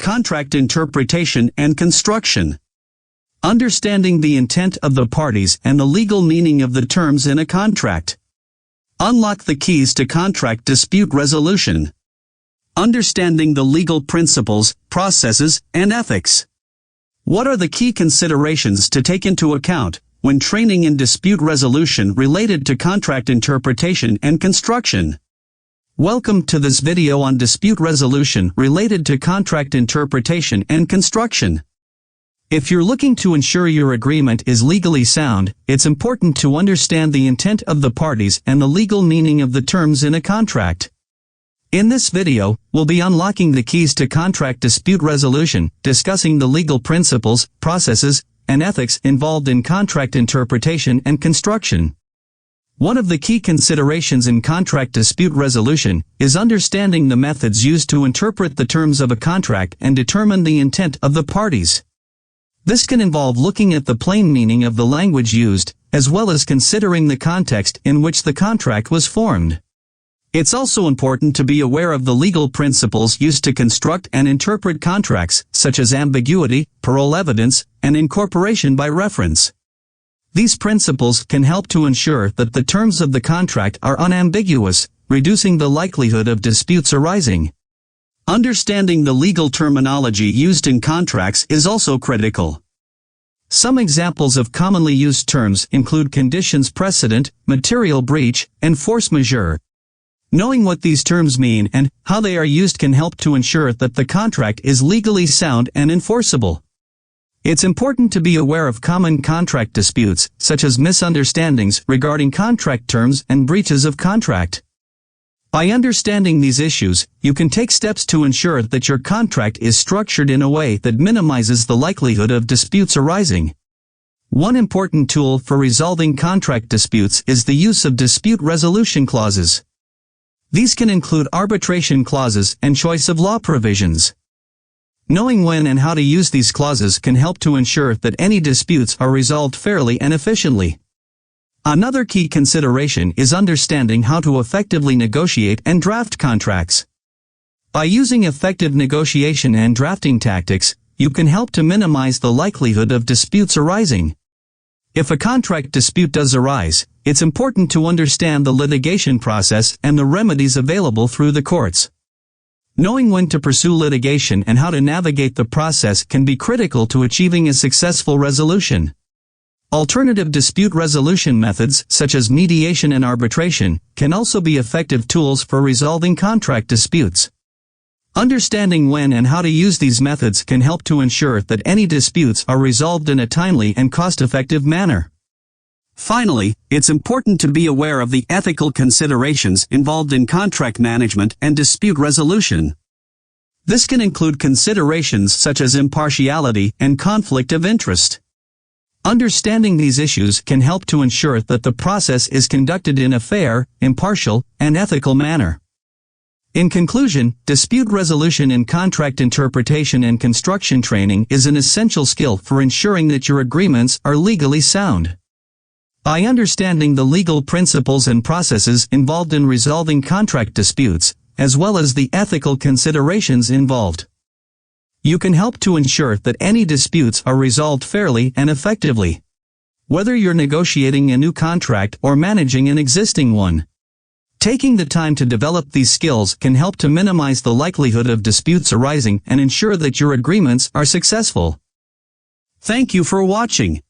Contract interpretation and construction. Understanding the intent of the parties and the legal meaning of the terms in a contract. Unlock the keys to contract dispute resolution. Understanding the legal principles, processes, and ethics. What are the key considerations to take into account when training in dispute resolution related to contract interpretation and construction? Welcome to this video on dispute resolution related to contract interpretation and construction. If you're looking to ensure your agreement is legally sound, it's important to understand the intent of the parties and the legal meaning of the terms in a contract. In this video, we'll be unlocking the keys to contract dispute resolution, discussing the legal principles, processes, and ethics involved in contract interpretation and construction. One of the key considerations in contract dispute resolution is understanding the methods used to interpret the terms of a contract and determine the intent of the parties. This can involve looking at the plain meaning of the language used, as well as considering the context in which the contract was formed. It's also important to be aware of the legal principles used to construct and interpret contracts, such as ambiguity, parole evidence, and incorporation by reference. These principles can help to ensure that the terms of the contract are unambiguous, reducing the likelihood of disputes arising. Understanding the legal terminology used in contracts is also critical. Some examples of commonly used terms include conditions precedent, material breach, and force majeure. Knowing what these terms mean and how they are used can help to ensure that the contract is legally sound and enforceable. It's important to be aware of common contract disputes, such as misunderstandings regarding contract terms and breaches of contract. By understanding these issues, you can take steps to ensure that your contract is structured in a way that minimizes the likelihood of disputes arising. One important tool for resolving contract disputes is the use of dispute resolution clauses. These can include arbitration clauses and choice of law provisions. Knowing when and how to use these clauses can help to ensure that any disputes are resolved fairly and efficiently. Another key consideration is understanding how to effectively negotiate and draft contracts. By using effective negotiation and drafting tactics, you can help to minimize the likelihood of disputes arising. If a contract dispute does arise, it's important to understand the litigation process and the remedies available through the courts. Knowing when to pursue litigation and how to navigate the process can be critical to achieving a successful resolution. Alternative dispute resolution methods, such as mediation and arbitration, can also be effective tools for resolving contract disputes. Understanding when and how to use these methods can help to ensure that any disputes are resolved in a timely and cost-effective manner. Finally, it's important to be aware of the ethical considerations involved in contract management and dispute resolution. This can include considerations such as impartiality and conflict of interest. Understanding these issues can help to ensure that the process is conducted in a fair, impartial, and ethical manner. In conclusion, dispute resolution in contract interpretation and construction training is an essential skill for ensuring that your agreements are legally sound. By understanding the legal principles and processes involved in resolving contract disputes, as well as the ethical considerations involved, you can help to ensure that any disputes are resolved fairly and effectively. Whether you're negotiating a new contract or managing an existing one, taking the time to develop these skills can help to minimize the likelihood of disputes arising and ensure that your agreements are successful. Thank you for watching.